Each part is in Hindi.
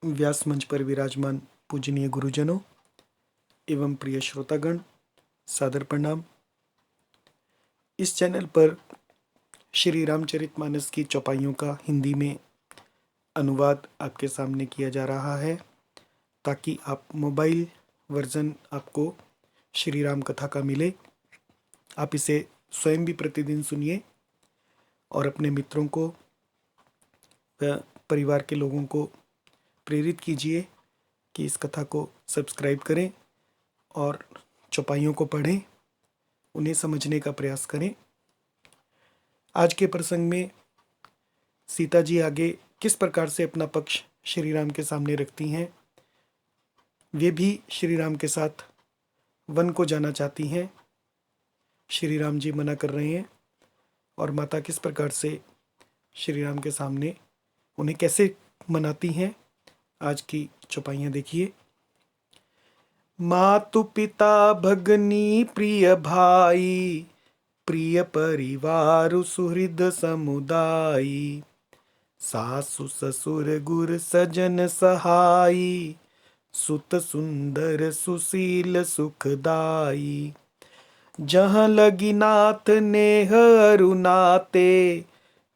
व्यास मंच पर विराजमान पूजनीय गुरुजनों एवं प्रिय श्रोतागण, सादर प्रणाम। इस चैनल पर श्री रामचरितमानस की चौपाइयों का हिंदी में अनुवाद आपके सामने किया जा रहा है, ताकि आप मोबाइल वर्जन आपको श्री राम कथा का मिले। आप इसे स्वयं भी प्रतिदिन सुनिए और अपने मित्रों को व परिवार के लोगों को प्रेरित कीजिए कि इस कथा को सब्सक्राइब करें और चौपाइयों को पढ़ें, उन्हें समझने का प्रयास करें। आज के प्रसंग में सीता जी आगे किस प्रकार से अपना पक्ष श्री राम के सामने रखती हैं। वे भी श्री राम के साथ वन को जाना चाहती हैं। श्री राम जी मना कर रहे हैं और माता किस प्रकार से श्री राम के सामने उन्हें कैसे मनाती हैं। आज की चौपाइयाँ देखिए। मातु पिता भगनी प्रिय भाई, प्रिय परिवार सुहृद समुदायी, सासु ससुर गुर सजन सहाई, सुत सुंदर सुशील सुखदाई, जहाँ लगी नाथ नेह अरुनाते,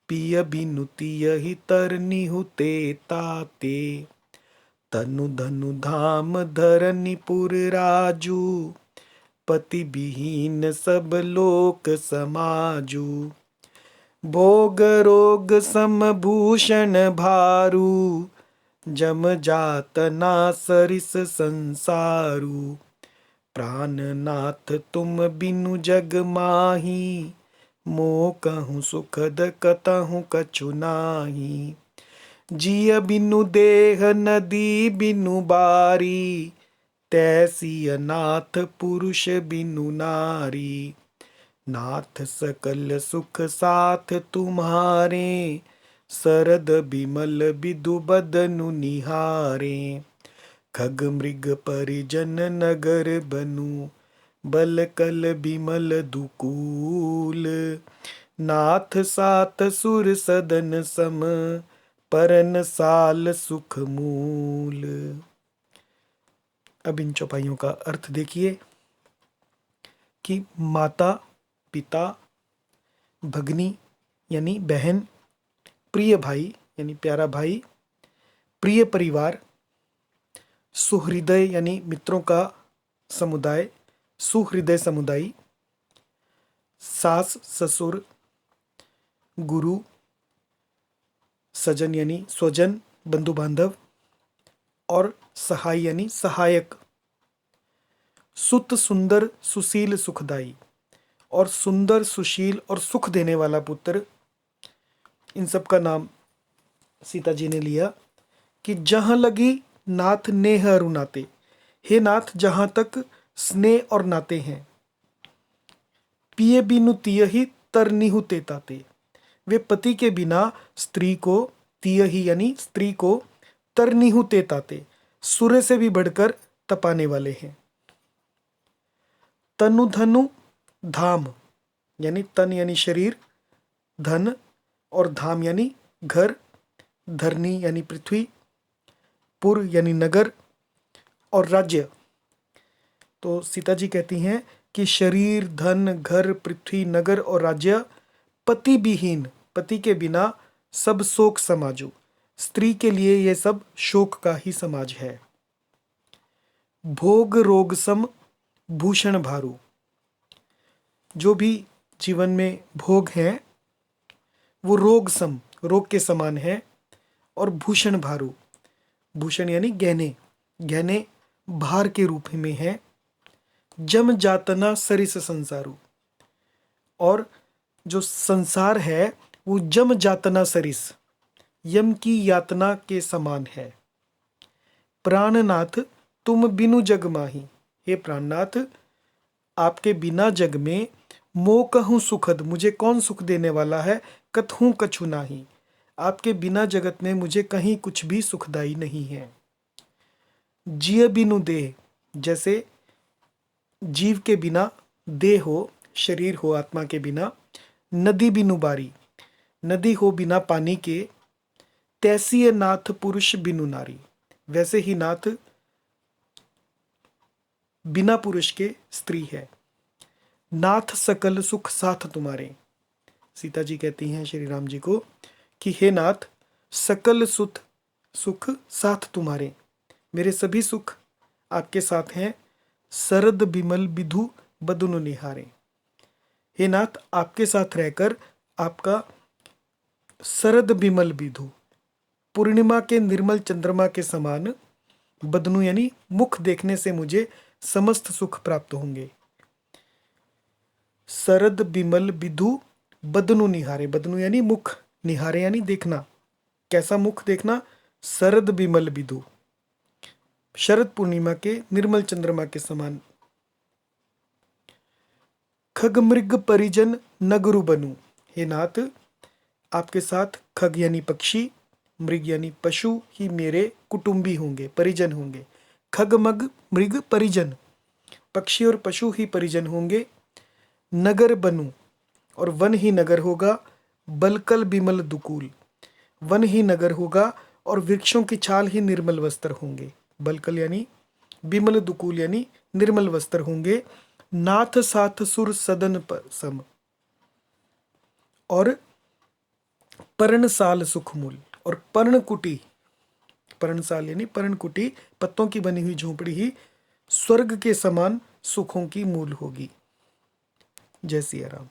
पिय बिनु तियहि तरनी हुते ताते, तनु धनु धाम धरनी पुर राजू, पति विहीन सब लोक समाजू, भोग रोग समभूषण भारू, जम जातना सरिस संसारू, प्राणनाथ तुम बिनु जग माही, मोह कहूँ सुखद कतहु कछु नाही, जिय बिनु देह नदी बिनु बारी, तैसी अनाथ पुरुष बिनु नारी, नाथ सकल सुख साथ तुम्हारे, सरद बिमल बिदु बदनु निहारे, खग मृग परिजन नगर बनु, बल कल बिमल दुकूल, नाथ सात सुर सदन सम, परन साल सुख मूल। अब इन चौपाइयों का अर्थ देखिए कि माता, पिता, भगनी यानी बहन, प्रिय भाई यानी प्यारा भाई, प्रिय परिवार, सुहृदय यानी मित्रों का समुदाय, सुहृदय समुदाय, सास ससुर, गुरु, सजन यानी स्वजन बंधु बांधव, और सहाय यानी सहायक, सुत सुंदर सुशील सुखदाई और सुंदर सुशील और सुख देने वाला पुत्र। इन सब का नाम सीता जी ने लिया कि जहाँ लगी नाथ नेह अरु नाते, हे नाथ जहाँ तक स्नेह और नाते हैं, पिए बिनु तियहि तरनिहु ते ताते, वे पति के बिना स्त्री को, तियहि यानी स्त्री को, तरनिहु ते ताते सूर्य से भी बढ़कर तपाने वाले हैं। तनु धनु धाम यानी तन यानी शरीर, धन और धाम यानी घर, धरनी यानी पृथ्वी, पुर यानी नगर और राज्य। तो सीता जी कहती हैं कि शरीर, धन, घर, पृथ्वी, नगर और राज्य, पति विहीन, पति के बिना सब शोक समाजू, स्त्री के लिए ये सब शोक का ही समाज है। भोग रोग सम भूषण भारू, जो भी जीवन में भोग हैं वो रोग सम, रोग के समान है, और भूषण भारू, भूषण यानी गहने, गहने भार के रूप में है। जम जातना सरिस संसारू, और जो संसार है वो जम जातना सरिस, यम की यातना के समान है। प्राणनाथ तुम बिनु जग माही, हे प्राणनाथ आपके बिना जग में, मोह कहूँ सुखद, मुझे कौन सुख देने वाला है, कतहूँ कछु नाही, आपके बिना जगत में मुझे कहीं कुछ भी सुखदाई नहीं है। जिय बिनु देह, जैसे जीव के बिना देह हो, शरीर हो, आत्मा के बिना, नदी बिनु बारी, नदी हो बिना पानी के, तैसी नाथ पुरुष बिनु नारी, वैसे ही नाथ बिना पुरुष के स्त्री है। नाथ सकल सुख साथ तुम्हारे। सीता जी कहती हैं श्री राम जी को कि हे नाथ, सकल सुख साथ तुम्हारे, मेरे सभी सुख आपके साथ हैं। सरद बिमल विधु बदनु निहारे। हे नाथ, आपके साथ रहकर आपका सरद बिमल विधु, पूर्णिमा के निर्मल चंद्रमा के समान, बदनु यानी मुख देखने से मुझे समस्त सुख प्राप्त होंगे। सरद बिमल विधु बदनु निहारे, बदनु यानी मुख, निहारे यानी देखना। कैसा मुख देखना? सरद बिमल विधु, शरद पूर्णिमा के निर्मल चंद्रमा के समान। खग मृग परिजन नगरु बनू। हे नाथ, आपके साथ खग यानी पक्षी, मृग यानी पशु ही मेरे कुटुंबी होंगे, परिजन होंगे। खग मग मृग परिजन, पक्षी और पशु ही परिजन होंगे। नगर बनू, और वन ही नगर होगा। बलकल बिमल दुकूल, वन ही नगर होगा और वृक्षों की छाल ही निर्मल वस्त्र होंगे। बलकल यानी बिमल, दुकूल यानी निर्मल वस्त्र होंगे। नाथ साथ सुर सदन पर सम, और पर्णसाल सुखमूल, और पर्णकुटी, पर्णसाल यानी पर्णकुटी, पत्तों की बनी हुई झोपड़ी ही स्वर्ग के समान सुखों की मूल होगी। जय सिया राम।